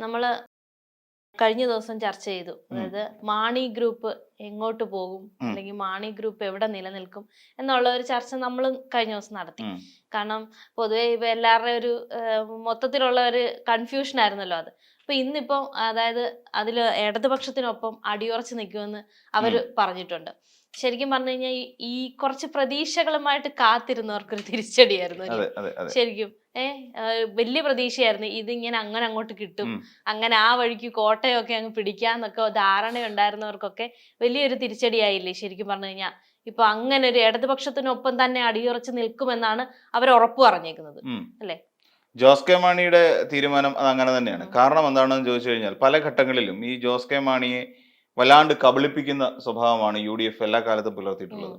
നമ്മൾ കഴിഞ്ഞ ദിവസം ചർച്ച ചെയ്തു. അതായത് മാണി ഗ്രൂപ്പ് എങ്ങോട്ട് പോകും, അല്ലെങ്കിൽ മാണി ഗ്രൂപ്പ് എവിടെ നിലനിൽക്കും എന്നുള്ള ഒരു ചർച്ച നമ്മൾ കഴിഞ്ഞ ദിവസം നടത്തി. കാരണം പൊതുവെ ഇപ്പൊ എല്ലാവരുടെയും ഒരു മൊത്തത്തിലുള്ള ഒരു കൺഫ്യൂഷൻ ആയിരുന്നല്ലോ അത്. അപ്പൊ ഇന്നിപ്പോ അതായത് അതില് ഇടതുപക്ഷത്തിനൊപ്പം അടിയുറച്ച് നിൽക്കുമെന്ന് അവര് പറഞ്ഞിട്ടുണ്ട്. ശരിക്കും പറഞ്ഞു കഴിഞ്ഞാൽ ഈ കുറച്ച് പ്രതീക്ഷകളുമായിട്ട് കാത്തിരുന്നവർക്കൊരു തിരിച്ചടിയായിരുന്നു ശരിക്കും. വലിയ പ്രതീക്ഷയായിരുന്നു ഇതിങ്ങനെ അങ്ങനെ അങ്ങോട്ട് കിട്ടും, അങ്ങനെ ആ വഴിക്ക് കോട്ടയൊക്കെ അങ്ങ് പിടിക്കാന്നൊക്കെ ധാരണയുണ്ടായിരുന്നവർക്കൊക്കെ വലിയൊരു തിരിച്ചടിയായില്ലേ ശരിക്കും പറഞ്ഞു കഴിഞ്ഞാൽ. ഇപ്പൊ അങ്ങനെ ഒരു ഇടതുപക്ഷത്തിനൊപ്പം തന്നെ അടിയുറച്ച് നിൽക്കുമെന്നാണ് അവർ ഉറപ്പ് പറഞ്ഞേക്കുന്നത് അല്ലെ. ജോസ് കെ മാണിയുടെ തീരുമാനം അത് അങ്ങനെ തന്നെയാണ്. കാരണം എന്താണെന്ന് ചോദിച്ചു കഴിഞ്ഞാൽ പല ഘട്ടങ്ങളിലും ഈ ജോസ് കെ മാണിയെ വല്ലാണ്ട് കബളിപ്പിക്കുന്ന സ്വഭാവമാണ് UDF എല്ലാ കാലത്തും പുലർത്തിയിട്ടുള്ളത്.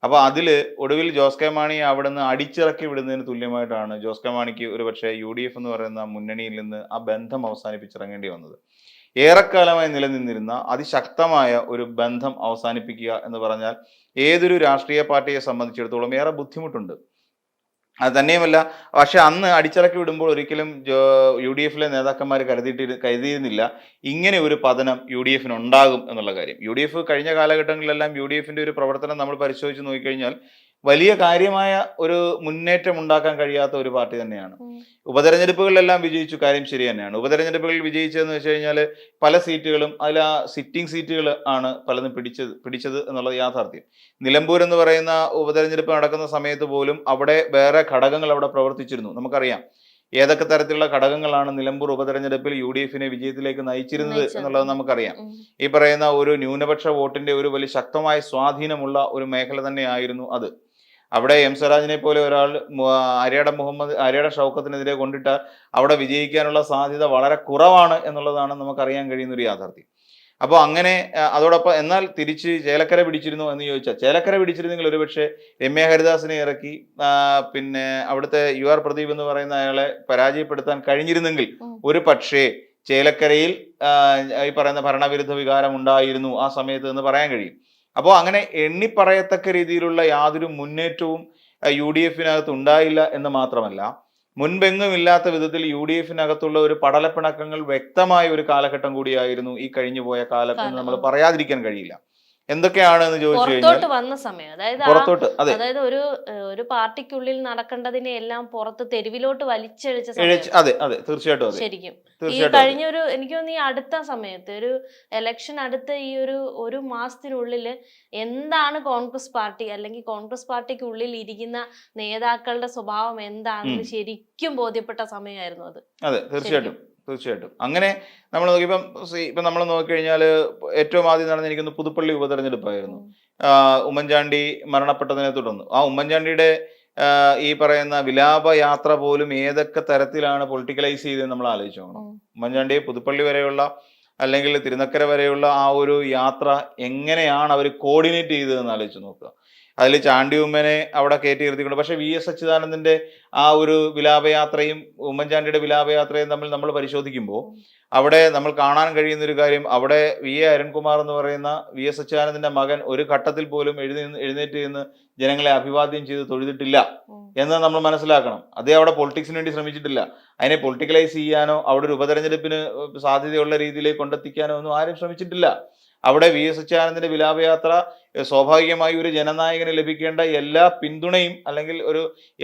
അപ്പൊ അതില് ഒടുവിൽ ജോസ് കെ മാണിയെ അവിടെ നിന്ന് അടിച്ചിറക്കി വിടുന്നതിന് തുല്യമായിട്ടാണ് ജോസ് കെ മാണിക്ക് ഒരുപക്ഷെ UDF എന്ന് പറയുന്ന മുന്നണിയിൽ നിന്ന് ആ ബന്ധം അവസാനിപ്പിച്ചിറങ്ങേണ്ടി വന്നത്. ഏറെക്കാലമായി നിലനിന്നിരുന്ന അതിശക്തമായ ഒരു ബന്ധം അവസാനിപ്പിക്കുക എന്ന് പറഞ്ഞാൽ ഏതൊരു രാഷ്ട്രീയ പാർട്ടിയെ സംബന്ധിച്ചിടത്തോളം ഏറെ ബുദ്ധിമുട്ടുണ്ട്. അത് തന്നെയുമല്ല, പക്ഷെ അന്ന് അടിച്ചിറക്കി വിടുമ്പോൾ ഒരിക്കലും UDF നേതാക്കന്മാർ കരുതിയിരുന്നില്ല ഇങ്ങനെ ഒരു പതനം UDF ഉണ്ടാകും എന്നുള്ള കാര്യം. UDF കഴിഞ്ഞ കാലഘട്ടങ്ങളിലെല്ലാം UDF ഒരു പ്രവർത്തനം നമ്മൾ പരിശോധിച്ച് നോക്കിക്കഴിഞ്ഞാൽ വലിയ കാര്യമായ ഒരു മുന്നേറ്റം ഉണ്ടാക്കാൻ കഴിയാത്ത ഒരു പാർട്ടി തന്നെയാണ്. ഉപതെരഞ്ഞെടുപ്പുകളിലെല്ലാം വിജയിച്ചു, കാര്യം ശരി തന്നെയാണ്. ഉപതെരഞ്ഞെടുപ്പുകളിൽ വിജയിച്ചതെന്ന് വെച്ച് കഴിഞ്ഞാൽ പല സീറ്റുകളും അതിൽ ആ സിറ്റിംഗ് സീറ്റുകൾ ആണ് പലതും പിടിച്ചത് എന്നുള്ളത് യാഥാർത്ഥ്യം. നിലമ്പൂർ എന്ന് പറയുന്ന ഉപതെരഞ്ഞെടുപ്പ് നടക്കുന്ന സമയത്ത് പോലും അവിടെ വേറെ ഘടകങ്ങൾ അവിടെ പ്രവർത്തിച്ചിരുന്നു. നമുക്കറിയാം ഏതൊക്കെ തരത്തിലുള്ള ഘടകങ്ങളാണ് നിലമ്പൂർ ഉപതെരഞ്ഞെടുപ്പിൽ UDF വിജയത്തിലേക്ക് നയിച്ചിരുന്നത് എന്നുള്ളത് നമുക്കറിയാം. ഈ പറയുന്ന ഒരു ന്യൂനപക്ഷ വോട്ടിന്റെ ഒരു വലിയ ശക്തമായ സ്വാധീനമുള്ള ഒരു മേഖല തന്നെയായിരുന്നു അത്. അവിടെ എം സ്വരാജിനെ പോലെ ഒരാൾ അരിയാട ഷൗക്കത്തിനെതിരെ കൊണ്ടിട്ടാൽ അവിടെ വിജയിക്കാനുള്ള സാധ്യത വളരെ കുറവാണ് എന്നുള്ളതാണ് നമുക്കറിയാൻ കഴിയുന്ന ഒരു യാഥാർത്ഥ്യം. അപ്പോൾ അങ്ങനെ അതോടൊപ്പം എന്നാൽ തിരിച്ച് ചേലക്കര പിടിച്ചിരുന്നു എന്ന് ചോദിച്ചാൽ ചേലക്കര പിടിച്ചിരുന്നെങ്കിൽ ഒരുപക്ഷെ രമ്യ ഹരിദാസിനെ ഇറക്കി പിന്നെ അവിടുത്തെ UR പ്രദീപ് എന്ന് പറയുന്ന അയാളെ പരാജയപ്പെടുത്താൻ കഴിഞ്ഞിരുന്നെങ്കിൽ ഒരു പക്ഷേ ചേലക്കരയിൽ ഈ പറയുന്ന ഭരണവിരുദ്ധ വികാരം ഉണ്ടായിരുന്നു ആ സമയത്ത് എന്ന് പറയാൻ കഴിയും. അപ്പോൾ അങ്ങനെ എണ്ണിപ്പറയത്തക്ക രീതിയിലുള്ള യാതൊരു മുന്നേറ്റവും UDF ഉണ്ടായില്ല എന്ന് മാത്രമല്ല, മുൻപെങ്ങും ഇല്ലാത്ത വിധത്തിൽ UDF ഒരു പടലപ്പിണക്കങ്ങൾ വ്യക്തമായ ഒരു കാലഘട്ടം കൂടിയായിരുന്നു ഈ കഴിഞ്ഞു പോയ കാലം എന്ന് നമ്മൾ പറയാതിരിക്കാൻ കഴിയില്ല. എന്തൊക്കെയാണെന്ന് ചോദിച്ചു കഴിഞ്ഞാൽ വന്ന സമയം പുറത്തോട്ട് അതായത് ഒരു പാർട്ടിക്കുള്ളിൽ നടക്കേണ്ടതിനെ എല്ലാം പുറത്ത് തെരുവിലോട്ട് വലിച്ചഴിച്ച അതെ അതെ തീർച്ചയായിട്ടും ശരിക്കും ഈ കഴിഞ്ഞൊരു എനിക്ക് തോന്നുന്നു ഈ അടുത്ത സമയത്ത് ഒരു ഇലക്ഷൻ അടുത്ത ഈ ഒരു മാസത്തിനുള്ളിൽ എന്താണ് കോൺഗ്രസ് പാർട്ടി അല്ലെങ്കിൽ കോൺഗ്രസ് പാർട്ടിക്കുള്ളിൽ ഇരിക്കുന്ന നേതാക്കളുടെ സ്വഭാവം എന്താണെന്ന് ശരിക്കും ബോധ്യപ്പെട്ട സമയമായിരുന്നു അത്. അതെ തീർച്ചയായിട്ടും അങ്ങനെ നമ്മൾ നോക്കിയപ്പം നമ്മൾ നോക്കിക്കഴിഞ്ഞാൽ ഏറ്റവും ആദ്യം നടന്നിരിക്കുന്ന പുതുപ്പള്ളി ഉപതെരഞ്ഞെടുപ്പായിരുന്നു. ഉമ്മൻചാണ്ടി മരണപ്പെട്ടതിനെ തുടർന്ന് ആ ഉമ്മൻചാണ്ടിയുടെ ഈ പറയുന്ന വിലാപയാത്ര പോലും ഏതൊക്കെ തരത്തിലാണ് പൊളിറ്റിക്കലൈസ് ചെയ്തത് നമ്മൾ ആലോചിച്ച് നോക്കണം. ഉമ്മൻചാണ്ടിയെ പുതുപ്പള്ളി വരെയുള്ള അല്ലെങ്കിൽ തിരുനക്കര വരെയുള്ള ആ ഒരു യാത്ര എങ്ങനെയാണ് അവർ കോർഡിനേറ്റ് ചെയ്തതെന്ന് ആലോചിച്ച് നോക്കുക. അതിൽ ചാണ്ടി ഉമ്മനെ അവിടെ കയറ്റി നിർത്തിക്കൊണ്ട്, പക്ഷെ VS അച്യുതാനന്ദന്റെ ആ ഒരു വിലാപയാത്രയും ഉമ്മൻചാണ്ടിയുടെ വിലാപയാത്രയും തമ്മിൽ നമ്മൾ പരിശോധിക്കുമ്പോൾ അവിടെ നമ്മൾ കാണാൻ കഴിയുന്ന ഒരു കാര്യം, അവിടെ VA അരുൺകുമാർ എന്ന് പറയുന്ന VS അച്യുതാനന്ദന്റെ മകൻ ഒരു ഘട്ടത്തിൽ പോലും എഴുന്നേറ്റ് നിന്ന് ജനങ്ങളെ അഭിവാദ്യം ചെയ്ത് തൊഴുതിട്ടില്ല എന്ന് നമ്മൾ മനസ്സിലാക്കണം. അതേ അവിടെ പൊളിറ്റിക്സിന് വേണ്ടി ശ്രമിച്ചിട്ടില്ല. അതിനെ പൊളിറ്റിക്കലൈസ് ചെയ്യാനോ അവിടെ ഒരു ഉപതെരഞ്ഞെടുപ്പിന് സാധ്യതയുള്ള രീതിയിലേക്ക് കൊണ്ടെത്തിക്കാനോ ഒന്നും ആരും ശ്രമിച്ചിട്ടില്ല. അവിടെ VS അച്യുതാനന്ദന്റെ വിലാപയാത്ര സ്വാഭാവികമായി ഒരു ജനനായകന് ലഭിക്കേണ്ട എല്ലാ പിന്തുണയും അല്ലെങ്കിൽ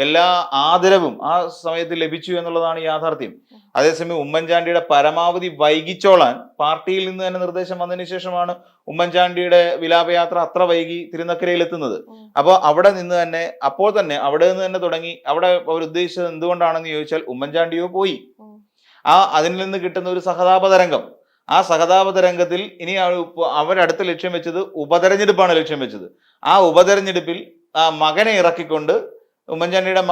എല്ലാ ആദരവും ആ സമയത്ത് ലഭിച്ചു എന്നുള്ളതാണ് യാഥാർത്ഥ്യം. അതേസമയം ഉമ്മൻചാണ്ടിയുടെ പരമാവധി വൈകിച്ചോളാൻ പാർട്ടിയിൽ നിന്ന് തന്നെ നിർദ്ദേശം വന്നതിന് ശേഷമാണ് ഉമ്മൻചാണ്ടിയുടെ വിലാപയാത്ര അത്ര വൈകി തിരുനക്കരയിൽ എത്തുന്നത്. അപ്പോൾ അവിടെ നിന്ന് തന്നെ അവിടെ നിന്ന് തന്നെ തുടങ്ങി. അവിടെ അവർ ഉദ്ദേശിച്ചത് എന്തുകൊണ്ടാണെന്ന് ചോദിച്ചാൽ ഉമ്മൻചാണ്ടിയോ പോയി, അതിൽ നിന്ന് കിട്ടുന്ന ഒരു സഹതാപതരംഗം, ആ സഹതാപതരംഗത്തിൽ ഇനി അവരടുത്ത ലക്ഷ്യം വെച്ചത് ഉപതെരഞ്ഞെടുപ്പാണ് ലക്ഷ്യം വെച്ചത്. ആ ഉപതെരഞ്ഞെടുപ്പിൽ ആ മകനെ ഇറക്കിക്കൊണ്ട് ഉമ്മൻചാണ്ടിയുടെ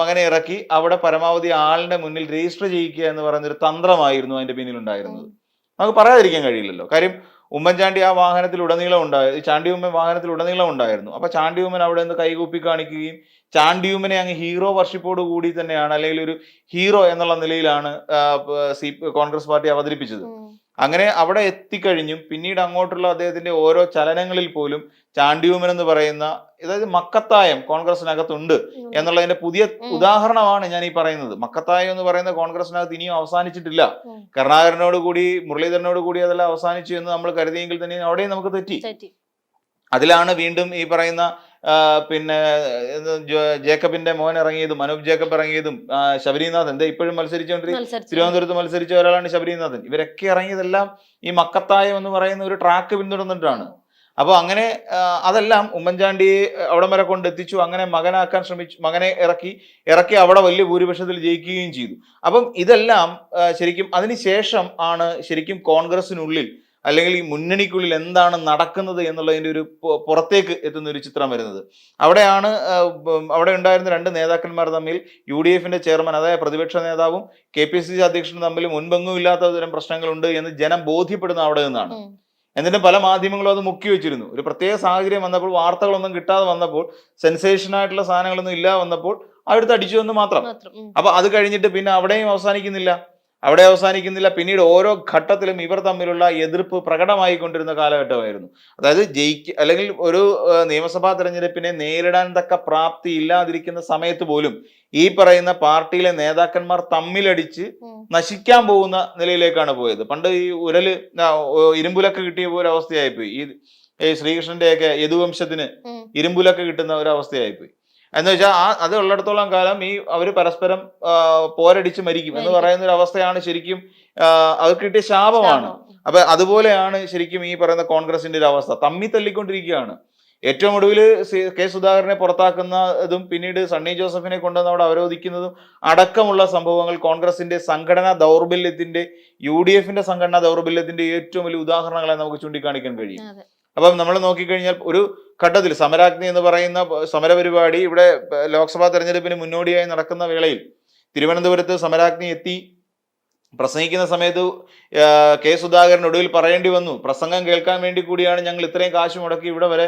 മകനെ ഇറക്കി അവിടെ പരമാവധി ആളിന്റെ മുന്നിൽ രജിസ്റ്റർ ചെയ്യിക്കുക എന്ന് പറയുന്നൊരു തന്ത്രമായിരുന്നു അതിന്റെ പിന്നിലുണ്ടായിരുന്നത്. നമുക്ക് പറയാതിരിക്കാൻ കഴിയില്ലല്ലോ. കാര്യം ഉമ്മൻചാണ്ടി ആ വാഹനത്തിൽ ഉടനീളം ഉണ്ടായിരുന്നു, ചാണ്ടി ഉമ്മൻ വാഹനത്തിൽ ഉടനീളം ഉണ്ടായിരുന്നു. അപ്പൊ ചാണ്ടി ഉമ്മൻ അവിടെ നിന്ന് കൈകൂപ്പി കാണിക്കുകയും ചാണ്ടി ഉമ്മനെ അങ്ങ് ഹീറോ വർഷിപ്പോട് കൂടി തന്നെയാണ്, അല്ലെങ്കിൽ ഒരു ഹീറോ എന്നുള്ള നിലയിലാണ് കോൺഗ്രസ് പാർട്ടി അവതരിപ്പിച്ചത്. അങ്ങനെ അവിടെ എത്തിക്കഴിഞ്ഞും പിന്നീട് അങ്ങോട്ടുള്ള അദ്ദേഹത്തിന്റെ ഓരോ ചലനങ്ങളിൽ പോലും ചാണ്ടിയൂമൻ എന്ന് പറയുന്ന, അതായത് മക്കത്തായം കോൺഗ്രസിനകത്തുണ്ട് എന്നുള്ളതിന്റെ പുതിയ ഉദാഹരണമാണ് ഞാൻ ഈ പറയുന്നത്. മക്കത്തായം എന്ന് പറയുന്ന കോൺഗ്രസിനകത്ത് ഇനിയും അവസാനിച്ചിട്ടില്ല. കരുണാകരനോട് കൂടി മുരളീധരനോട് കൂടി അതെല്ലാം അവസാനിച്ചു എന്ന് നമ്മൾ കരുതിയെങ്കിൽ തന്നെ അവിടെയും നമുക്ക് തെറ്റി. അതിലാണ് വീണ്ടും ഈ പറയുന്ന പിന്നെ ജേക്കബിന്റെ മോൻ ഇറങ്ങിയതും അനൂപ് ജേക്കബ് ഇറങ്ങിയതും ശബരിനാഥൻ ഇപ്പോഴും മത്സരിച്ചുകൊണ്ടിരിക്കും, തിരുവനന്തപുരത്ത് മത്സരിച്ച ഒരാളാണ് ശബരിനാഥൻ. ഇവരൊക്കെ ഇറങ്ങിയതെല്ലാം ഈ മക്കത്തായം എന്ന് പറയുന്ന ഒരു ട്രാക്ക് പിന്തുടർന്നിട്ടാണ്. അപ്പോൾ അങ്ങനെ അതെല്ലാം ഉമ്മൻചാണ്ടിയെ അവിടം വരെ കൊണ്ടെത്തിച്ചു. അങ്ങനെ മകനാക്കാൻ ശ്രമിച്ചു, മകനെ ഇറക്കി അവിടെ വലിയ ഭൂരിപക്ഷത്തിൽ ജയിക്കുകയും ചെയ്തു. അപ്പം ഇതെല്ലാം ശരിക്കും അതിനുശേഷം ആണ് ശരിക്കും കോൺഗ്രസിനുള്ളിൽ അല്ലെങ്കിൽ ഈ മുന്നണിക്കുള്ളിൽ എന്താണ് നടക്കുന്നത് എന്നുള്ളതിൻ്റെ ഒരു പുറത്തേക്ക് എത്തുന്ന ഒരു ചിത്രം വരുന്നത്. അവിടെയാണ് അവിടെ ഉണ്ടായിരുന്ന രണ്ട് നേതാക്കന്മാർ തമ്മിൽ UDF-ന്റെ ചെയർമാൻ, അതായത് പ്രതിപക്ഷ നേതാവും KPCC അധ്യക്ഷനും തമ്മിൽ മുൻപെങ്ങും ഇല്ലാത്ത തരം പ്രശ്നങ്ങളുണ്ട് എന്ന് ജനം ബോധ്യപ്പെടുന്ന അവിടെ നിന്നാണ്. എന്നിട്ട് പല മാധ്യമങ്ങളും അത് മുക്കി വെച്ചിരുന്നു. ഒരു പ്രത്യേക സാഹചര്യം വന്നപ്പോൾ, വാർത്തകളൊന്നും കിട്ടാതെ വന്നപ്പോൾ, സെൻസേഷനായിട്ടുള്ള സാധനങ്ങളൊന്നും ഇല്ലാതെ വന്നപ്പോൾ അവിടുത്തെ അടിച്ചു എന്ന് മാത്രം. അപ്പൊ അത് കഴിഞ്ഞിട്ട് പിന്നെ അവിടെയും അവസാനിക്കുന്നില്ല. പിന്നീട് ഓരോ ഘട്ടത്തിലും ഇവർ തമ്മിലുള്ള എതിർപ്പ് പ്രകടമായിക്കൊണ്ടിരുന്ന കാലഘട്ടമായിരുന്നു. അതായത് അല്ലെങ്കിൽ ഒരു നിയമസഭാ തെരഞ്ഞെടുപ്പിനെ നേരിടാൻ തക്ക പ്രാപ്തി ഇല്ലാതിരിക്കുന്ന സമയത്ത് പോലും ഈ പറയുന്ന പാർട്ടിയിലെ നേതാക്കന്മാർ തമ്മിലടിച്ച് നശിക്കാൻ പോകുന്ന നിലയിലേക്കാണ് പോയത്. പണ്ട് ഈ ഇരുമ്പുലൊക്കെ കിട്ടിയ പോലെ അവസ്ഥയായിപ്പോയി. ഈ ശ്രീകൃഷ്ണന്റെയൊക്കെ യദുവംശത്തിന് ഇരുമ്പുലൊക്കെ കിട്ടുന്ന ഒരു അവസ്ഥയായിപ്പോയി. എന്ന് വെച്ചാൽ അത് ഉള്ളിടത്തോളം കാലം അവര് പരസ്പരം പോരടിച്ച് മരിക്കും എന്ന് പറയുന്ന ഒരു അവസ്ഥയാണ് ശരിക്കും അവർക്ക് കിട്ടിയ ശാപമാണ്. അപ്പൊ അതുപോലെയാണ് ശരിക്കും ഈ പറയുന്ന കോൺഗ്രസിന്റെ ഒരു അവസ്ഥ. തമ്മി തല്ലിക്കൊണ്ടിരിക്കുകയാണ്. ഏറ്റവും ഒടുവിൽ കെ സുധാകരനെ പുറത്താക്കുന്നതും പിന്നീട് സണ്ണി ജോസഫിനെ കൊണ്ടുവന്ന് അവിടെ അവരോധിക്കുന്നതും അടക്കമുള്ള സംഭവങ്ങൾ കോൺഗ്രസിന്റെ സംഘടനാ ദൗർബല്യത്തിന്റെ, UDF-ന്റെ സംഘടനാ ദൗർബല്യത്തിന്റെ ഏറ്റവും വലിയ ഉദാഹരണങ്ങളായി നമുക്ക് ചൂണ്ടിക്കാണിക്കാൻ കഴിയും. അപ്പം നമ്മൾ നോക്കിക്കഴിഞ്ഞാൽ ഒരു ഘട്ടത്തിൽ സമരാഗ്നി എന്ന് പറയുന്ന സമരപരിപാടി ഇവിടെ ലോക്സഭാ തെരഞ്ഞെടുപ്പിന് മുന്നോടിയായി നടക്കുന്ന വേളയിൽ തിരുവനന്തപുരത്ത് സമരാഗ്നി എത്തി പ്രസംഗിക്കുന്ന സമയത്ത് കെ സുധാകരൻ ഒടുവിൽ പറയേണ്ടി വന്നു, പ്രസംഗം കേൾക്കാൻ വേണ്ടി കൂടിയാണ് ഞങ്ങൾ ഇത്രയും കാശ് മുടക്കി ഇവിടെ വരെ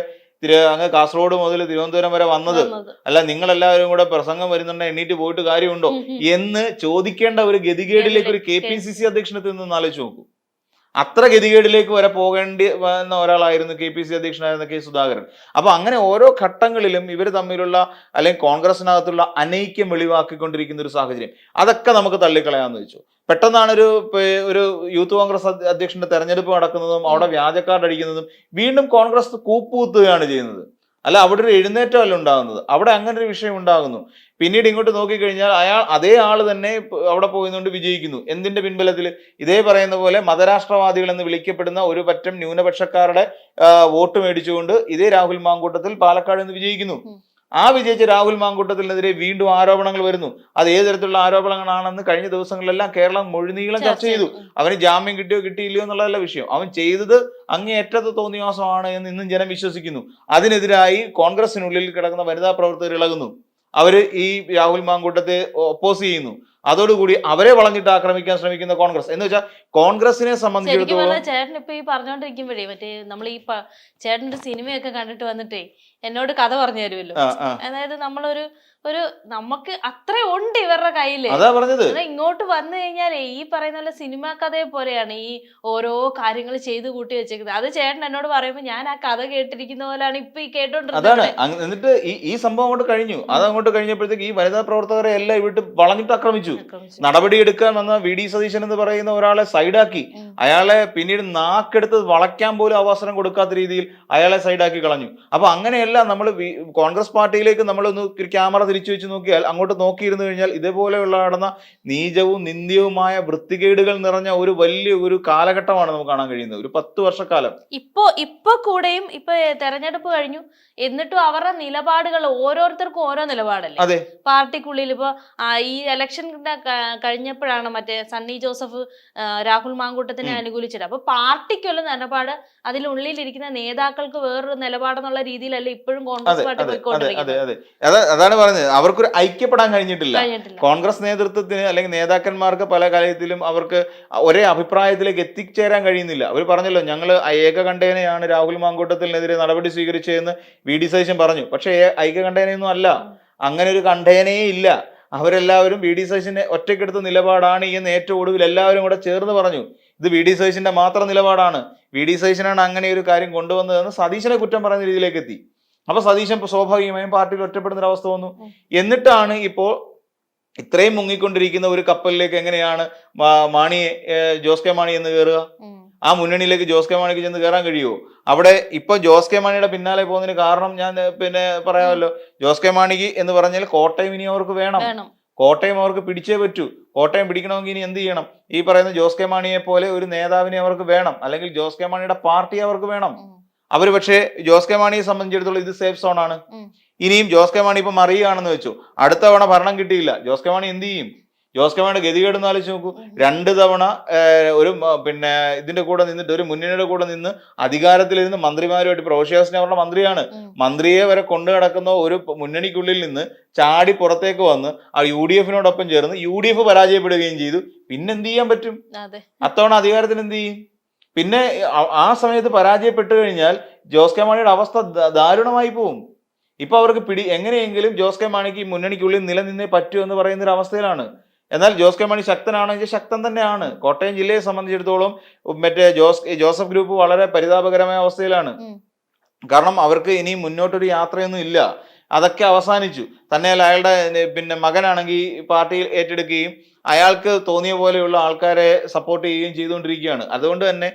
അങ്ങ് കാസർഗോഡ് മുതൽ തിരുവനന്തപുരം വരെ വന്നത്, അല്ല നിങ്ങളെല്ലാവരും കൂടെ പ്രസംഗം വരുന്നുണ്ട് എണ്ണീറ്റ് പോയിട്ട് കാര്യമുണ്ടോ എന്ന് ചോദിക്കേണ്ട ഒരു ഗതികേടിലേക്ക് ഒരു KPCC അധ്യക്ഷനത്തിൽ നിന്ന് ആലോചിച്ച് നോക്കൂ. അത്ര ഗതികേടിലേക്ക് വരെ പോകേണ്ടി വന്ന ഒരാളായിരുന്നു KPCC അധ്യക്ഷനായിരുന്ന കെ സുധാകരൻ. അപ്പൊ അങ്ങനെ ഓരോ ഘട്ടങ്ങളിലും ഇവർ തമ്മിലുള്ള അല്ലെങ്കിൽ കോൺഗ്രസിനകത്തുള്ള അനൈക്യം വെളിവാക്കിക്കൊണ്ടിരിക്കുന്ന ഒരു സാഹചര്യം, അതൊക്കെ നമുക്ക് തള്ളിക്കളയാന്ന് വെച്ചു. പെട്ടെന്നാണ് ഒരു യൂത്ത് കോൺഗ്രസ് അധ്യക്ഷന്റെ തെരഞ്ഞെടുപ്പ് നടക്കുന്നതും അവിടെ വ്യാജക്കാർഡ് അടിക്കുന്നതും വീണ്ടും കോൺഗ്രസ് കൂപ്പുകുത്തുകയാണ് ചെയ്യുന്നത്. അല്ല അവിടെ ഒരു എഴുന്നേറ്റമല്ല ഉണ്ടാകുന്നത്, അവിടെ അങ്ങനെ ഒരു വിഷയം ഉണ്ടാകുന്നു. പിന്നീട് ഇങ്ങോട്ട് നോക്കിക്കഴിഞ്ഞാൽ അതേ ആള് തന്നെ അവിടെ പോയിന്നുകൊണ്ട് വിജയിക്കുന്നു. എന്തിന്റെ പിൻബലത്തിൽ? ഇതേ പറയുന്ന പോലെ മതരാഷ്ട്രവാദികൾ എന്ന് വിളിക്കപ്പെടുന്ന ഒരു പറ്റം ന്യൂനപക്ഷക്കാരുടെ വോട്ട് മേടിച്ചുകൊണ്ട് ഇതേ രാഹുൽ മാങ്കൂട്ടത്തിൽ പാലക്കാട് നിന്ന് വിജയിക്കുന്നു. ആ വിജയിച്ച രാഹുൽ മാങ്കൂട്ടത്തിനെതിരെ വീണ്ടും ആരോപണങ്ങൾ വരുന്നു. അത് ഏത് തരത്തിലുള്ള ആരോപണങ്ങളാണെന്ന് കഴിഞ്ഞ ദിവസങ്ങളിലെല്ലാം കേരളം മുഴുനീളം ചർച്ച ചെയ്തു. അവന് ജാമ്യം കിട്ടിയോ കിട്ടിയില്ലയോ എന്നുള്ളതല്ല വിഷയം, അവൻ ചെയ്തത് അങ്ങേയറ്റത്ത് തോന്നിവാസമാണ് എന്ന് ഇന്നും ജനം വിശ്വസിക്കുന്നു. അതിനെതിരായി കോൺഗ്രസിനുള്ളിൽ കിടക്കുന്ന വനിതാ പ്രവർത്തകർ ഇളകുന്നു. അവര് ഈ രാഹുൽ മാങ്കൂട്ടത്തെ ഒപ്പോസ് ചെയ്യുന്നു. അതോടുകൂടി അവരെ വളഞ്ഞിട്ട് ആക്രമിക്കാൻ ശ്രമിക്കുന്ന കോൺഗ്രസ്. എന്ന് വെച്ചാൽ കോൺഗ്രസിനെ സംബന്ധിച്ചിടത്തോളം ചേട്ടൻ ഇപ്പൊ ഈ പറഞ്ഞോണ്ടിരിക്കുമ്പോഴേ മറ്റേ നമ്മൾ ഈ ചേട്ടന്റെ സിനിമയൊക്കെ കണ്ടിട്ട് വന്നിട്ടേ എന്നോട് കഥ പറഞ്ഞു തരുമല്ലോ. അതായത് നമുക്ക് അത്ര ഉണ്ട് ഇവരുടെ കയ്യില്. അതാ പറഞ്ഞത്, ഇങ്ങോട്ട് വന്നു കഴിഞ്ഞാലേ ഈ പറയുന്ന പോലെ സിനിമാ കഥയെ പോലെയാണ് ഈ ഓരോ കാര്യങ്ങൾ ചെയ്ത് കൂട്ടി വെച്ചേക്കുന്നത്. അത് ചേട്ടൻ എന്നോട് പറയുമ്പോ ഞാൻ ആ കഥ കേട്ടിരിക്കുന്ന പോലെയാണ് ഇപ്പൊ ഈ കേട്ടോണ്ടിരുന്നത്. അതാണ്. എന്നിട്ട് ഈ സംഭവം അങ്ങോട്ട് കഴിഞ്ഞു. അതങ്ങോട്ട് കഴിഞ്ഞപ്പോഴത്തേക്ക് ഈ വനിതാ പ്രവർത്തകരെ എല്ലാം ഇവിടെ വളഞ്ഞിട്ട് ആക്രമിച്ചു. നടപടിയെടുക്കാൻ വന്ന VD സതീശൻ എന്ന് പറയുന്ന ഒരാളെ സൈഡാക്കി, അയാളെ പിന്നീട് നാക്കെടുത്ത് വളയ്ക്കാൻ പോലും അവസരം കൊടുക്കാത്ത രീതിയിൽ അയാളെ സൈഡാക്കി കളഞ്ഞു. അപ്പൊ അങ്ങനെയെല്ലാം നമ്മൾ കോൺഗ്രസ് പാർട്ടിയിലേക്ക് നമ്മളൊന്ന് ക്യാമറ തിരിച്ചു വെച്ച് നോക്കിയാൽ, അങ്ങോട്ട് നോക്കിയിരുന്നു കഴിഞ്ഞാൽ ഇതേപോലെയുള്ള നടന്ന നീചവും നിന്ദ്യവുമായ വൃത്തികേടുകൾ നിറഞ്ഞ ഒരു വലിയ ഒരു കാലഘട്ടമാണ് നമുക്ക് കാണാൻ കഴിയുന്നത്. ഒരു 10 വർഷക്കാലം. ഇപ്പൊ കൂടെയും ഇപ്പൊ തെരഞ്ഞെടുപ്പ് കഴിഞ്ഞു, എന്നിട്ടും അവരുടെ നിലപാടുകൾ ഓരോരുത്തർക്കും ഓരോ നിലപാടല്ലേ. അതെ, പാർട്ടിക്കുള്ളിൽ ഇപ്പൊ ഈ ഇലക്ഷൻ കഴിഞ്ഞപ്പോഴാണ് മറ്റേ സണ്ണി ജോസഫ് രാഹുൽ മാങ്കൂട്ടത്തിനെ അനുകൂലിച്ചത്. അപ്പൊ പാർട്ടിക്കുള്ള നിലപാട്, അതിനുള്ളിലിരിക്കുന്ന നേതാക്കൾക്ക് വേറൊരു നിലപാടെന്നുള്ള രീതിയിലല്ല ഇപ്പോഴും കോൺഗ്രസ് പാർട്ടി പോയിക്കൊണ്ടിരിക്കുന്നത്. അതാണ് പറഞ്ഞത്, അവർക്കൊരു ഐക്യപ്പെടാൻ കഴിഞ്ഞിട്ടില്ല. കോൺഗ്രസ് നേതൃത്വത്തിന് അല്ലെങ്കിൽ നേതാക്കന്മാർക്ക് പല കാര്യത്തിലും അവർക്ക് ഒരേ അഭിപ്രായത്തിലേക്ക് എത്തിച്ചേരാൻ കഴിയുന്നില്ല. അവർ പറഞ്ഞല്ലോ, ഞങ്ങൾ ഏകകണ്ഠേനയാണ് രാഹുൽ മാങ്കൂട്ടത്തിനെതിരെ നടപടി സ്വീകരിച്ചതെന്ന് VD സതീശൻ പറഞ്ഞു. പക്ഷേ ഐക്യകണ്ഠേനയൊന്നും അല്ല, അങ്ങനെ ഒരു കണ്ഠേനയേ ഇല്ല. അവരെല്ലാവരും വി ഡി സതീശനെ ഒറ്റയ്ക്കെടുത്ത നിലപാടാണ് എന്ന് ഏറ്റവും ഒടുവിൽ എല്ലാവരും കൂടെ ചേർന്ന് പറഞ്ഞു. ഇത് വി ഡി സതീശന്റെ മാത്രം നിലപാടാണ്, വി ഡി സതീശനാണ് അങ്ങനെ ഒരു കാര്യം കൊണ്ടുവന്നതെന്ന് സതീശനെ കുറ്റം പറയുന്ന രീതിയിലേക്ക് എത്തി. അപ്പൊ സതീശൻ സ്വാഭാവികമായും പാർട്ടിയിൽ ഒറ്റപ്പെടുന്ന ഒരു അവസ്ഥ വന്നു. എന്നിട്ടാണ് ഇപ്പോൾ ഇത്രയും മുങ്ങിക്കൊണ്ടിരിക്കുന്ന ഒരു കപ്പലിലേക്ക് എങ്ങനെയാണ് മാണിയെ ജോസ് കെ മാണി എന്ന് കയറുക? ആ മുന്നണിയിലേക്ക് ജോസ് കെ മാണിക്ക് ചെന്ന് കയറാൻ കഴിയുമോ? അവിടെ ഇപ്പൊ ജോസ് കെ മാണിയുടെ പിന്നാലെ പോകുന്നതിന് കാരണം ഞാൻ പറയാമല്ലോ. ജോസ് കെ മാണിക്ക് എന്ന് പറഞ്ഞാൽ കോട്ടയം ഇനി അവർക്ക് വേണം, കോട്ടയം അവർക്ക് പിടിച്ചേ പറ്റൂ. കോട്ടയം പിടിക്കണമെങ്കിൽ ഇനി എന്ത് ചെയ്യണം? ഈ പറയുന്ന ജോസ് കെ മാണിയെ പോലെ ഒരു നേതാവിനെ അവർക്ക് വേണം, അല്ലെങ്കിൽ ജോസ് കെ മാണിയുടെ പാർട്ടി അവർക്ക് വേണം. അവർ പക്ഷേ ജോസ് കെ മാണിയെ സംബന്ധിച്ചിടത്തോളം ഇത് സേഫ് സോൺ ആണ്. ഇനിയും ജോസ് കെ മാണി ഇപ്പൊ മറിയുകയാണെന്ന് വെച്ചു, അടുത്ത തവണ ഭരണം കിട്ടിയില്ല, ജോസ് കെ മാണി എന്ത് ചെയ്യും? ജോസ് കെ മാണിയുടെ ഗതികേടെന്ന് ആലോചിച്ച് നോക്കൂ. 2 തവണ ഒരു ഇതിന്റെ കൂടെ നിന്നിട്ട്, ഒരു മുന്നണിയുടെ കൂടെ നിന്ന് അധികാരത്തിലിരുന്ന് മന്ത്രിമാരുമായിട്ട്, പ്രൊഫഷേഴ്സിനെ അവരുടെ മന്ത്രിയാണ്, മന്ത്രിയെ വരെ കൊണ്ടു നടക്കുന്ന ഒരു മുന്നണിക്കുള്ളിൽ നിന്ന് ചാടി പുറത്തേക്ക് വന്ന് ആ UDF-നോടൊപ്പം ചേർന്ന് UDF പരാജയപ്പെടുകയും ചെയ്തു. പിന്നെ എന്ത് ചെയ്യാൻ പറ്റും? അത്തവണ അധികാരത്തിന് എന്ത് ചെയ്യും? പിന്നെ ആ സമയത്ത് പരാജയപ്പെട്ടു കഴിഞ്ഞാൽ ജോസ് കെ മാണിയുടെ അവസ്ഥ ദാരുണമായി പോവും. ഇപ്പൊ അവർക്ക് എങ്ങനെയെങ്കിലും ജോസ് കെ മാണിക്ക് മുന്നണിക്കുള്ളിൽ നിലനിന്നേ പറ്റൂ എന്ന് പറയുന്ന ഒരു അവസ്ഥയിലാണ്. എന്നാൽ ജോസ് കെ മാണി ശക്തനാണെങ്കിൽ ശക്തൻ തന്നെയാണ്. കോട്ടയം ജില്ലയെ സംബന്ധിച്ചിടത്തോളം ജോസഫ് ഗ്രൂപ്പ് വളരെ പരിതാപകരമായ അവസ്ഥയിലാണ്. കാരണം അവർക്ക് ഇനി മുന്നോട്ടൊരു യാത്രയൊന്നും ഇല്ല, അതൊക്കെ അവസാനിച്ചു. തന്നെയല്ല അയാളുടെ മകനാണെങ്കിൽ പാർട്ടിയിൽ ഏറ്റെടുക്കുകയും അയാൾക്ക് തോന്നിയ പോലെയുള്ള ആൾക്കാരെ സപ്പോർട്ട് ചെയ്യുകയും ചെയ്തുകൊണ്ടിരിക്കുകയാണ്. അതുകൊണ്ട് തന്നെ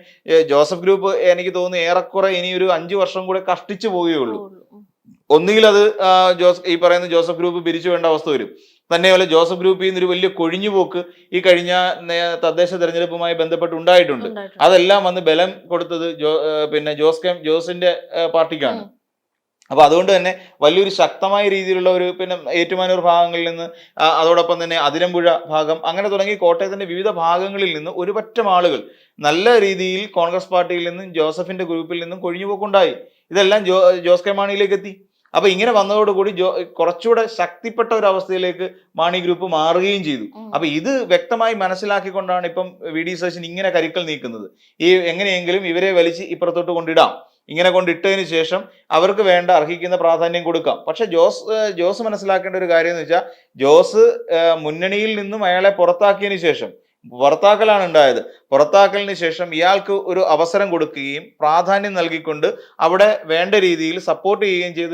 ജോസഫ് ഗ്രൂപ്പ് എനിക്ക് തോന്നുന്നു ഏറെക്കുറെ ഇനി ഒരു 5 വർഷം കൂടെ കഷ്ടിച്ചു പോവുകയുള്ളൂ. ഒന്നുകിൽ അത് ഈ പറയുന്ന ജോസഫ് ഗ്രൂപ്പ് പിരിച്ചു വേണ്ട അവസ്ഥ വരും. തന്നെയല്ല ജോസഫ് ഗ്രൂപ്പിൽ നിന്ന് ഒരു വലിയ കൊഴിഞ്ഞുപോക്ക് ഈ കഴിഞ്ഞ തദ്ദേശ തെരഞ്ഞെടുപ്പുമായി ബന്ധപ്പെട്ട് ഉണ്ടായിട്ടുണ്ട്. അതെല്ലാം വന്ന് ബലം കൊടുത്തത് ജോസിന്റെ പാർട്ടിക്കാണ്. അപ്പൊ അതുകൊണ്ട് തന്നെ വലിയൊരു ശക്തമായ രീതിയിലുള്ള ഒരു ഏറ്റുമാനൂർ ഭാഗങ്ങളിൽ നിന്ന്, അതോടൊപ്പം തന്നെ അതിരമ്പുഴ ഭാഗം, അങ്ങനെ തുടങ്ങി കോട്ടയത്തിന്റെ വിവിധ ഭാഗങ്ങളിൽ നിന്ന് ഒരു പറ്റം ആളുകൾ നല്ല രീതിയിൽ കോൺഗ്രസ് പാർട്ടിയിൽ നിന്നും ജോസഫിന്റെ ഗ്രൂപ്പിൽ നിന്നും കൊഴിഞ്ഞുപോക്കുണ്ടായി. ഇതെല്ലാം ജോസ് കെ മാണിയിലേക്ക് എത്തി. അപ്പൊ ഇങ്ങനെ വന്നതോടുകൂടി കുറച്ചുകൂടെ ശക്തിപ്പെട്ട ഒരു അവസ്ഥയിലേക്ക് മാണി ഗ്രൂപ്പ് മാറുകയും ചെയ്തു. അപ്പൊ ഇത് വ്യക്തമായി മനസ്സിലാക്കിക്കൊണ്ടാണ് ഇപ്പം വി ഡി സതീശൻ ഇങ്ങനെ കരുക്കൾ നീക്കുന്നത്. ഈ എങ്ങനെയെങ്കിലും ഇവരെ വലിച്ച് ഇപ്പുറത്തോട്ട് കൊണ്ടിടാം, ഇങ്ങനെ കൊണ്ടിട്ടതിന് ശേഷം അവർക്ക് വേണ്ട അർഹിക്കുന്ന പ്രാധാന്യം കൊടുക്കാം. പക്ഷെ ജോസ് മനസ്സിലാക്കേണ്ട ഒരു കാര്യം എന്ന് വെച്ചാൽ, ജോസ് മുന്നണിയിൽ നിന്നും അയാളെ പുറത്താക്കിയതിന് ശേഷം, പുറത്താക്കലാണ് ഉണ്ടായത്, പുറത്താക്കലിന് ശേഷം ഇയാൾക്ക് ഒരു അവസരം കൊടുക്കുകയും പ്രാധാന്യം നൽകിക്കൊണ്ട് അവിടെ വേണ്ട രീതിയിൽ സപ്പോർട്ട് ചെയ്യുകയും ചെയ്ത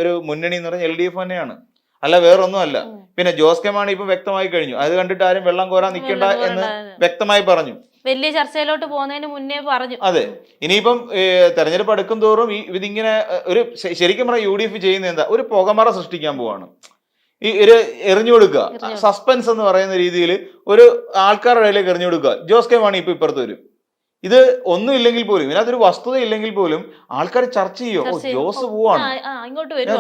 ഒരു മുന്നണി എന്ന് പറഞ്ഞാൽ LDF തന്നെയാണ്, അല്ല വേറൊന്നും അല്ല. പിന്നെ ജോസ് കെ മാണി ഇപ്പൊ വ്യക്തമായി കഴിഞ്ഞു, അത് കണ്ടിട്ട് ആരും വെള്ളം കോരാൻ നിൽക്കേണ്ട എന്ന് വ്യക്തമായി പറഞ്ഞു. വലിയ ചർച്ചയിലോട്ട് പോകുന്നതിന് മുന്നേ പറഞ്ഞു. അതെ, ഇനിയിപ്പം തെരഞ്ഞെടുപ്പ് അടുക്കും തോറും ഇതിങ്ങനെ ഒരു ശരിക്കും പറഞ്ഞാൽ UDF ചെയ്യുന്ന എന്താ, ഒരു പുകമറ സൃഷ്ടിക്കാൻ പോവാണ്. ഈ ഒരു എറിഞ്ഞു കൊടുക്കുക, സസ്പെൻസ് എന്ന് പറയുന്ന രീതിയിൽ ഒരു ആൾക്കാരുടെ ഇടയിലേക്ക് എറിഞ്ഞു കൊടുക്കുക. ജോസ് കെ മാണി ഇപ്പൊ ഇപ്പുറത്ത് വരും. ഇത് ഒന്നും ഇല്ലെങ്കിൽ പോലും, ഇതിനകത്തൊരു വസ്തുത ഇല്ലെങ്കിൽ പോലും ആൾക്കാർ ചർച്ച ചെയ്യോ, ജോസ് പോവാണ്,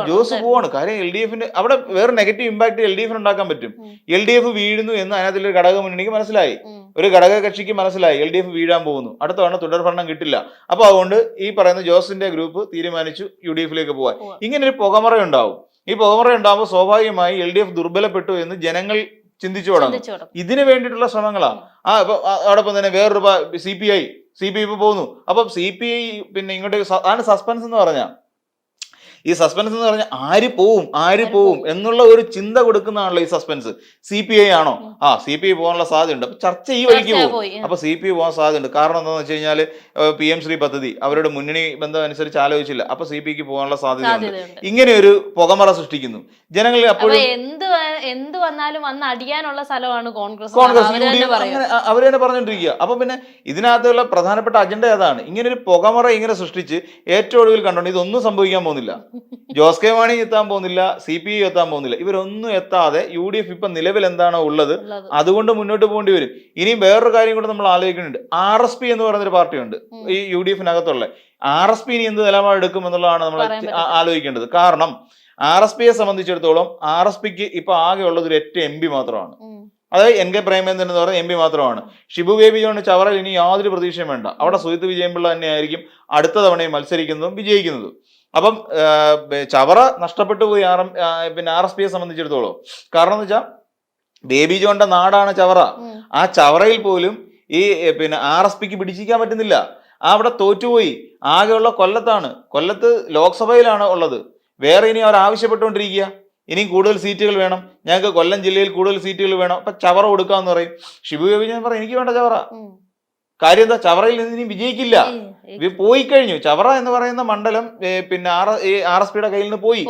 ജോസ് പോവാണ്. കാര്യം LDF-ന്റെ അവിടെ വേറെ നെഗറ്റീവ് ഇമ്പാക്ട് LDF-ന് ഉണ്ടാക്കാൻ പറ്റും. LDF വീഴുന്നു എന്ന് അതിനകത്തൊരു ഘടക മുന്നണിക്ക് മനസ്സിലായി, ഒരു ഘടക കക്ഷിക്ക് മനസ്സിലായി LDF വീഴാൻ പോകുന്നു, അടുത്ത തവണ തുടർഭരണം കിട്ടില്ല. അപ്പൊ അതുകൊണ്ട് ഈ പറയുന്ന ജോസിന്റെ ഗ്രൂപ്പ് തീരുമാനിച്ചു UDF-ലേക്ക് പോവാൻ. ഇങ്ങനെ ഒരു പുകമറ ഉണ്ടാവും. ഈ പുകമറ ഉണ്ടാകുമ്പോൾ സ്വാഭാവികമായി LDF ദുർബലപ്പെട്ടു എന്ന് ജനങ്ങൾ ചിന്തിച്ചു തുടങ്ങും. ഇതിനു വേണ്ടിയിട്ടുള്ള ശ്രമങ്ങളാണ്. അതോടൊപ്പം തന്നെ വേറൊരു CPI ഇപ്പൊ പോകുന്നു. അപ്പം CPI ഇങ്ങോട്ട് ആണ് സസ്പെൻസ് എന്ന് പറഞ്ഞാൽ, ഈ സസ്പെൻസ് എന്ന് പറഞ്ഞാൽ ആര് പോവും എന്നുള്ള ഒരു ചിന്ത കൊടുക്കുന്നതാണല്ലോ ഈ സസ്പെൻസ്. CPI ആണോ? CPI പോകാനുള്ള സാധ്യതയുണ്ട്. അപ്പൊ ചർച്ച ഈ വഴിക്ക് പോകും. അപ്പൊ CPI പോകാൻ സാധ്യതയുണ്ട്. കാരണം എന്താണെന്ന് വെച്ച് കഴിഞ്ഞാൽ PM ശ്രീ പദ്ധതി അവരുടെ മുന്നണി ബന്ധം അനുസരിച്ച് ആലോചിച്ചില്ല. അപ്പൊ CPIക്ക് പോകാനുള്ള സാധ്യതയുണ്ട്. ഇങ്ങനെ ഒരു പുകമറ സൃഷ്ടിക്കുന്നു ജനങ്ങളിൽ. അപ്പോഴും എന്ത് വന്നാലും വന്ന് അടിയാനുള്ള സ്ഥലമാണ് കോൺഗ്രസ്, അവര് തന്നെ പറഞ്ഞോണ്ടിരിക്കുക. അപ്പൊ പിന്നെ ഇതിനകത്തുള്ള പ്രധാനപ്പെട്ട അജണ്ട ഏതാണ്? ഇങ്ങനെ ഒരു പുകമറ ഇങ്ങനെ സൃഷ്ടിച്ച് ഏറ്റവും ഒടുവിൽ കണ്ടോണ്ട് ഇതൊന്നും സംഭവിക്കാൻ പോകുന്നില്ല. ജോസ് കെ മാണി എത്താൻ പോകുന്നില്ല, CPI എത്താൻ പോകുന്നില്ല. ഇവരൊന്നും എത്താതെ UDF ഇപ്പൊ നിലവിൽ എന്താണോ ഉള്ളത് അതുകൊണ്ട് മുന്നോട്ട് പോകേണ്ടി വരും. ഇനിയും വേറൊരു കാര്യം കൂടെ നമ്മൾ ആലോചിക്കുന്നുണ്ട്. RSP എന്ന് പറയുന്നൊരു പാർട്ടിയുണ്ട് ഈ UDF-നകത്തുള്ള. RSP ഇനി എന്ത് നിലപാടെടുക്കും എന്നുള്ളതാണ് നമ്മൾ ആലോചിക്കേണ്ടത്. കാരണം RSPയെ സംബന്ധിച്ചിടത്തോളം RSPക്ക് ഇപ്പൊ ആകെ ഉള്ളത് ഒരു 8 MP മാത്രമാണ്. അതായത് NK പ്രേമേന്ദ്രൻ എന്ന് പറയുന്ന MP മാത്രമാണ്. ഷിബു ബേബി ജോൺ ചവറയിൽ ഇനി യാതൊരു പ്രതീക്ഷയും വേണ്ട. അവിടെ സുജിത്ത് വിജയൻപിള്ള തന്നെയായിരിക്കും അടുത്ത തവണയും മത്സരിക്കുന്നതും വിജയിക്കുന്നതും. അപ്പം ചവറ നഷ്ടപ്പെട്ടു പോയി RSPയെ സംബന്ധിച്ചിടത്തോളം. കാരണം എന്ന് വെച്ചാൽ ബേബി ജോണിന്റെ നാടാണ് ചവറ. ആ ചവറയിൽ പോലും ഈ RSPക്ക് പിടിച്ചിരിക്കാൻ പറ്റുന്നില്ല. അവിടെ തോറ്റുപോയി. ആകെയുള്ള കൊല്ലത്താണ്. കൊല്ലത്ത് ലോക്സഭയിലാണ് ഉള്ളത്. വേറെ ഇനി അവർ ആവശ്യപ്പെട്ടുകൊണ്ടിരിക്കുക. ഇനിയും കൂടുതൽ സീറ്റുകൾ വേണം, ഞങ്ങൾക്ക് കൊല്ലം ജില്ലയിൽ കൂടുതൽ സീറ്റുകൾ വേണം, അപ്പൊ ചവറ കൊടുക്കാന്ന് പറയും. ഷിബു ബേബി ഞാൻ പറയും എനിക്ക് വേണ്ട ചവറ. കാര്യം എന്താ, ചവറയിൽ നിന്ന് ഇനി വിജയിക്കില്ല, പോയി കഴിഞ്ഞു. ചവറ എന്ന് പറയുന്ന മണ്ഡലം പിന്നെ RSPയുടെ കയ്യിൽ നിന്ന് പോയി,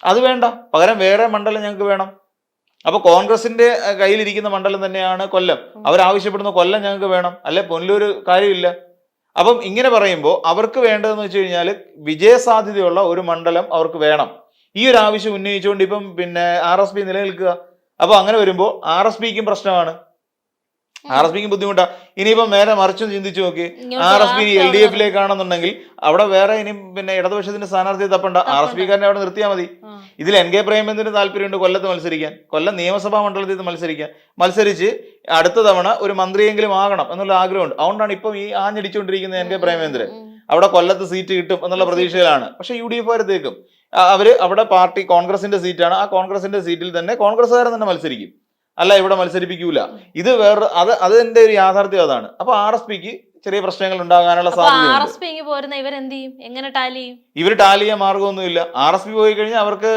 അത് വേണ്ട, പകരം വേറെ മണ്ഡലം ഞങ്ങൾക്ക് വേണം. അപ്പൊ കോൺഗ്രസിന്റെ കയ്യിലിരിക്കുന്ന മണ്ഡലം തന്നെയാണ് കൊല്ലം, അവരാവശ്യപ്പെടുന്ന കൊല്ലം ഞങ്ങൾക്ക് വേണം, അല്ലെ പൊന്നൂര് കാര്യമില്ല. അപ്പം ഇങ്ങനെ പറയുമ്പോൾ അവർക്ക് വേണ്ടതെന്ന് വെച്ച് കഴിഞ്ഞാൽ വിജയസാധ്യതയുള്ള ഒരു മണ്ഡലം അവർക്ക് വേണം. ഈ ഒരു ആവശ്യം ഉന്നയിച്ചുകൊണ്ട് ഇപ്പം പിന്നെ RSP നിലനിൽക്കുക. അപ്പൊ അങ്ങനെ വരുമ്പോൾ RSPക്കും പ്രശ്നമാണ്, RSPക്കും ബുദ്ധിമുട്ടാ. ഇനിയിപ്പം നേരെ മറിച്ചും ചിന്തിച്ചു നോക്കി, RSP LDFിലേക്കാണെന്നുണ്ടെങ്കിൽ അവിടെ വേറെ ഇനി പിന്നെ ഇടതുപക്ഷത്തിന്റെ സ്ഥാനാർത്ഥിയെ തപ്പണ്ട, RSPക്കാരനെ അവിടെ നിർത്തിയാൽ മതി. ഇതിൽ NK പ്രേമചന്ദ്രന് താല്പര്യമുണ്ട് കൊല്ലത്ത് മത്സരിക്കാൻ, കൊല്ലം നിയമസഭാ മണ്ഡലത്തിൽ മത്സരിച്ച് അടുത്ത തവണ ഒരു മന്ത്രിയെങ്കിലും ആകണം എന്നുള്ള ആഗ്രഹമുണ്ട്. അതുകൊണ്ടാണ് ഇപ്പം ഈ ആഞ്ഞടിച്ചുകൊണ്ടിരിക്കുന്ന NK പ്രേമചന്ദ്രൻ. അവിടെ കൊല്ലത്ത് സീറ്റ് കിട്ടും എന്നുള്ള പ്രതീക്ഷയിലാണ്. പക്ഷെ UDF തേക്കും, അവര് അവിടെ പാർട്ടി കോൺഗ്രസിന്റെ സീറ്റാണ്, ആ കോൺഗ്രസിന്റെ സീറ്റിൽ തന്നെ കോൺഗ്രസ്സുകാരൻ തന്നെ മത്സരിക്കും, അല്ല ഇവിടെ മത്സരിപ്പിക്കൂല. ഇത് വേറെ അതിന്റെ ഒരു യാഥാർത്ഥ്യം അതാണ്. അപ്പൊ RSPക്ക് ചെറിയ പ്രശ്നങ്ങൾ ഉണ്ടാകാനുള്ള സാധ്യത. ഇവർ ടാലി ചെയ്യാൻ മാർഗമൊന്നുമില്ല. RSP പോയി കഴിഞ്ഞാൽ അവർക്ക്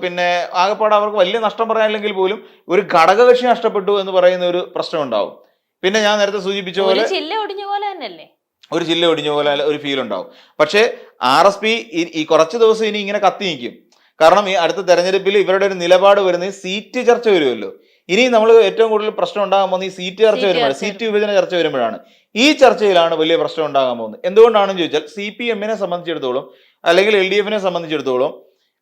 പിന്നെ ആകെപ്പാടെ അവർക്ക് വലിയ നഷ്ടം പറയാനില്ലെങ്കിൽ പോലും ഒരു ഘടകകക്ഷി നഷ്ടപ്പെട്ടു എന്ന് പറയുന്ന ഒരു പ്രശ്നം ഉണ്ടാവും. പിന്നെ ഞാൻ നേരത്തെ സൂചിപ്പിച്ച പോലെ ഒരു ജില്ല ഒടിഞ്ഞ പോലെ ഒരു ഫീൽ ഉണ്ടാവും. പക്ഷേ RSP ഈ കുറച്ച് ദിവസം ഇനി ഇങ്ങനെ കത്തി നിൽക്കും. കാരണം ഈ അടുത്ത തെരഞ്ഞെടുപ്പിൽ ഇവരുടെ ഒരു നിലപാട് വരുന്നത് സീറ്റ് ചർച്ച വരുമല്ലോ. ഇനി നമ്മൾ ഏറ്റവും കൂടുതൽ പ്രശ്നം ഉണ്ടാകാൻ പോകുന്നത് ഈ സീറ്റ് ചർച്ച വരുമ്പോഴാണ്, സീറ്റ് വിഭജന ചർച്ച വരുമ്പോഴാണ്. ഈ ചർച്ചയിലാണ് വലിയ പ്രശ്നം ഉണ്ടാകാൻ പോകുന്നത്. എന്തുകൊണ്ടാണെന്ന് ചോദിച്ചാൽ CPM-നെ സംബന്ധിച്ചിടത്തോളം അല്ലെങ്കിൽ LDF-നെ സംബന്ധിച്ചിടത്തോളം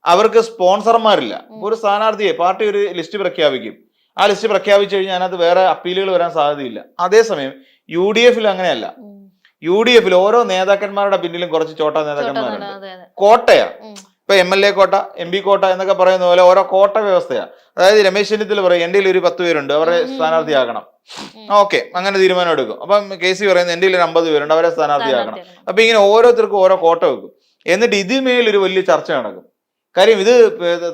അവർക്ക് സ്പോൺസർമാരില്ല. ഒരു സ്ഥാനാർത്ഥിയെ പാർട്ടി ഒരു ലിസ്റ്റ് പ്രഖ്യാപിക്കും, ആ ലിസ്റ്റ് പ്രഖ്യാപിച്ചു കഴിഞ്ഞാൽ അതിനകത്ത് വേറെ അപ്പീലുകൾ വരാൻ സാധ്യതയില്ല. അതേസമയം UDF-ൽ അങ്ങനെയല്ല. UDF-ൽ ഓരോ നേതാക്കന്മാരുടെ പിന്നിലും കുറച്ച് ചോട്ടാ നേതാക്കന്മാരുണ്ട്. കോട്ടയാ, ഇപ്പൊ MLA കോട്ട, MP കോട്ട എന്നൊക്കെ പറയുന്ന പോലെ ഓരോ കോട്ട വ്യവസ്ഥയാണ്. അതായത് രമേശ് ചെന്നിത്തല പറയും എൻ്റെ ഒരു 10 പേരുണ്ട്, അവരെ സ്ഥാനാർത്ഥിയാക്കണം, ഓക്കെ, അങ്ങനെ തീരുമാനം എടുക്കും. അപ്പം KC പറയുന്നത് എൻ്റെ ഒരു 50 പേരുണ്ട്, അവരെ സ്ഥാനാർത്ഥിയാക്കണം. അപ്പൊ ഇങ്ങനെ ഓരോരുത്തർക്കും ഓരോ കോട്ട വെക്കും. എന്നിട്ട് ഇതിന്മേലൊരു വലിയ ചർച്ച നടക്കും. കാര്യം ഇത്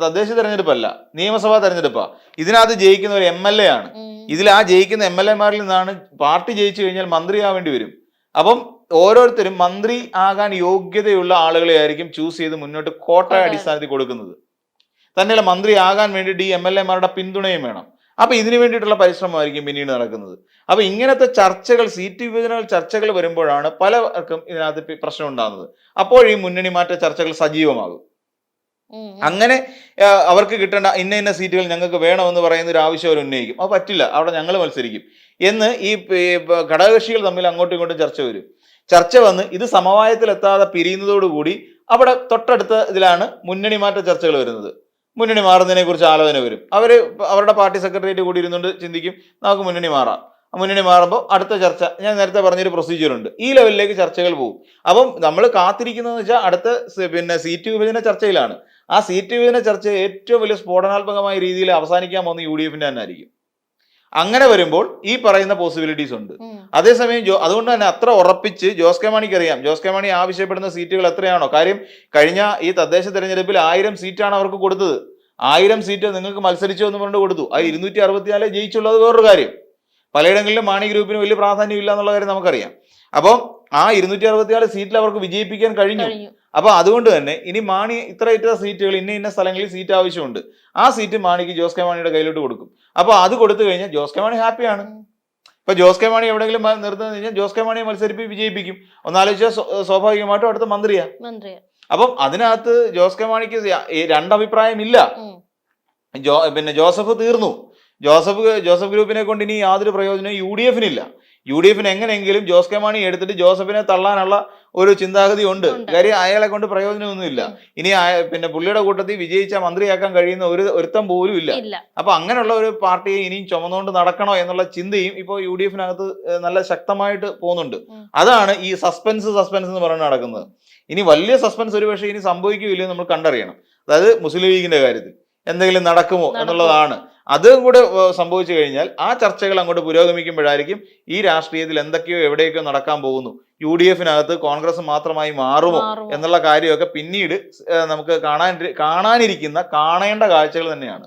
തദ്ദേശ തെരഞ്ഞെടുപ്പല്ല, നിയമസഭാ തെരഞ്ഞെടുപ്പാ. ഇതിനകത്ത് ജയിക്കുന്ന ഒരു MLA ആണ്. ഇതിൽ ആ ജയിക്കുന്ന MLA-മാരിൽ നിന്നാണ് പാർട്ടി ജയിച്ചു കഴിഞ്ഞാൽ മന്ത്രിയാവേണ്ടി വരും. അപ്പം ഓരോരുത്തരും മന്ത്രി ആകാൻ യോഗ്യതയുള്ള ആളുകളെ ആയിരിക്കും ചൂസ് ചെയ്ത് മുന്നോട്ട് കോട്ട അടിസ്ഥാനത്തിൽ കൊടുക്കുന്നത്. തന്നെയല്ല, മന്ത്രി ആകാൻ വേണ്ടിയിട്ട് ഈ MLA-മാരുടെ പിന്തുണയും വേണം. അപ്പൊ ഇതിനു വേണ്ടിയിട്ടുള്ള പരിശ്രമമായിരിക്കും പിന്നീട് നടക്കുന്നത്. അപ്പൊ ഇങ്ങനത്തെ ചർച്ചകൾ, സീറ്റ് വിഭജന ചർച്ചകൾ വരുമ്പോഴാണ് പലർക്കും ഇതിനകത്ത് പ്രശ്നം ഉണ്ടാകുന്നത്. അപ്പോൾ ഈ മുന്നണി മാറ്റ ചർച്ചകൾ സജീവമാകും. അങ്ങനെ അവർക്ക് കിട്ടേണ്ട ഇന്ന സീറ്റുകൾ ഞങ്ങൾക്ക് വേണമെന്ന് പറയുന്ന ഒരു ആവശ്യം അവർ ഉന്നയിക്കും. അത് പറ്റില്ല, അവിടെ ഞങ്ങൾ മത്സരിക്കും എന്ന് ഈ ഘടകകക്ഷികൾ തമ്മിൽ അങ്ങോട്ടും ഇങ്ങോട്ടും ചർച്ച വന്ന് ഇത് സമവായത്തിലെത്താതെ പിരിയുന്നതോടുകൂടി അവിടെ തൊട്ടടുത്ത ഇതിലാണ് മുന്നണി മാറ്റ ചർച്ചകൾ വരുന്നത്. മുന്നണി മാറുന്നതിനെ കുറിച്ച് ആലോചന വരും. അവരുടെ പാർട്ടി സെക്രട്ടേറിയറ്റ് കൂടി ഇരുന്നുകൊണ്ട് ചിന്തിക്കും നമുക്ക് മുന്നണി മാറാം. മുന്നണി മാറുമ്പോൾ അടുത്ത ചർച്ച, ഞാൻ നേരത്തെ പറഞ്ഞൊരു പ്രൊസീജിയർ ഉണ്ട്, ഈ ലെവലിലേക്ക് ചർച്ചകൾ പോകും. അപ്പം നമ്മൾ കാത്തിരിക്കുന്നതെന്ന് വെച്ചാൽ അടുത്ത പിന്നെ സീറ്റ് വിഭജന ചർച്ചയിലാണ്. ആ സീറ്റ് വിഭജന ചർച്ച ഏറ്റവും വലിയ സ്ഫോടനാത്മകമായ രീതിയിൽ അവസാനിക്കാൻ പോകുന്ന UDF-ന്റെ തന്നെ ആയിരിക്കും. അങ്ങനെ വരുമ്പോൾ ഈ പറയുന്ന പോസിബിലിറ്റീസ് ഉണ്ട്. അതേസമയം അതുകൊണ്ട് തന്നെ അത്ര ഉറപ്പിച്ച് ജോസ് കെ മാണിക്ക് അറിയാം, ജോസ് കെ മാണി ആവശ്യപ്പെടുന്ന സീറ്റുകൾ എത്രയാണോ. കാര്യം കഴിഞ്ഞ ഈ തദ്ദേശ തെരഞ്ഞെടുപ്പിൽ 1000 സീറ്റാണ് അവർക്ക് കൊടുത്തത്. 1000 സീറ്റ് നിങ്ങൾക്ക് മത്സരിച്ചോ എന്ന് പറഞ്ഞിട്ട് കൊടുത്തു. അത് 264 ജയിച്ചുള്ളത് വേറൊരു കാര്യം. പലയിടങ്ങളിലും മാണി ഗ്രൂപ്പിന് വലിയ പ്രാധാന്യം ഇല്ല എന്നുള്ള കാര്യം നമുക്കറിയാം. അപ്പം ആ 264 സീറ്റിൽ അവർക്ക് വിജയിപ്പിക്കാൻ കഴിഞ്ഞു. അപ്പൊ അതുകൊണ്ട് തന്നെ ഇനി മാണി ഇത്ര സീറ്റുകൾ ഇന്ന സ്ഥലങ്ങളിൽ സീറ്റ് ആവശ്യമുണ്ട്, ആ സീറ്റ് മാണിക്ക് ജോസ് കെ മാണിയുടെ കയ്യിലോട്ട് കൊടുക്കും. അപ്പൊ അത് കൊടുത്തു കഴിഞ്ഞാൽ ജോസ് കെ മാണി ഹാപ്പിയാണ്. ഇപ്പൊ ജോസ് കെ മാണി എവിടെയെങ്കിലും നിർത്തുന്നത് കഴിഞ്ഞാൽ ജോസ് കെ മാണിയെ വിജയിപ്പിക്കും. ഒന്നാലോചിച്ചാൽ സ്വാഭാവികമായിട്ടും അടുത്ത മന്ത്രിയാ. അപ്പം അതിനകത്ത് ജോസ് കെ മാണിക്ക് രണ്ടഭിപ്രായം ഇല്ല. പിന്നെ ജോസഫ് തീർന്നു. ജോസഫ് ഗ്രൂപ്പിനെ കൊണ്ട് ഇനി യാതൊരു പ്രയോജനവും UDF-നില്ല. UDF-ന് എങ്ങനെയെങ്കിലും ജോസ് കെ മാണി എടുത്തിട്ട് ജോസഫിനെ തള്ളാനുള്ള ഒരു ചിന്താഗതി ഉണ്ട്. കാര്യം അയാളെ കൊണ്ട് പ്രയോജനമൊന്നുമില്ല. ഇനി പിന്നെ പുള്ളിയുടെ കൂട്ടത്തിൽ വിജയിച്ച മന്ത്രിയാക്കാൻ കഴിയുന്ന ഒരുത്തം പോലും ഇല്ല. അപ്പൊ അങ്ങനെയുള്ള ഒരു പാർട്ടിയെ ഇനിയും ചുമന്നുകൊണ്ട് നടക്കണോ എന്നുള്ള ചിന്തയും ഇപ്പോൾ UDF-നകത്ത് നല്ല ശക്തമായിട്ട് പോകുന്നുണ്ട്. അതാണ് ഈ സസ്പെൻസ് എന്ന് പറയുന്നത് നടക്കുന്നത്. ഇനി വലിയ സസ്പെൻസ് ഒരുപക്ഷെ ഇനി സംഭവിക്കുകയില്ലെന്ന് നമ്മൾ കണ്ടറിയണം. അതായത് മുസ്ലിം ലീഗിന്റെ കാര്യത്തിൽ എന്തെങ്കിലും നടക്കുമോ എന്നുള്ളതാണ്. അതും കൂടെ സംഭവിച്ചു കഴിഞ്ഞാൽ ആ ചർച്ചകൾ അങ്ങോട്ട് പുരോഗമിക്കുമ്പോഴായിരിക്കും ഈ രാഷ്ട്രീയത്തിൽ എന്തൊക്കെയോ എവിടെയൊക്കെയോ നടക്കാൻ പോകുന്നു, UDF-നകത്ത് കോൺഗ്രസ് മാത്രമായി മാറുമോ എന്നുള്ള കാര്യമൊക്കെ പിന്നീട് നമുക്ക് കാണേണ്ട കാഴ്ചകൾ തന്നെയാണ്.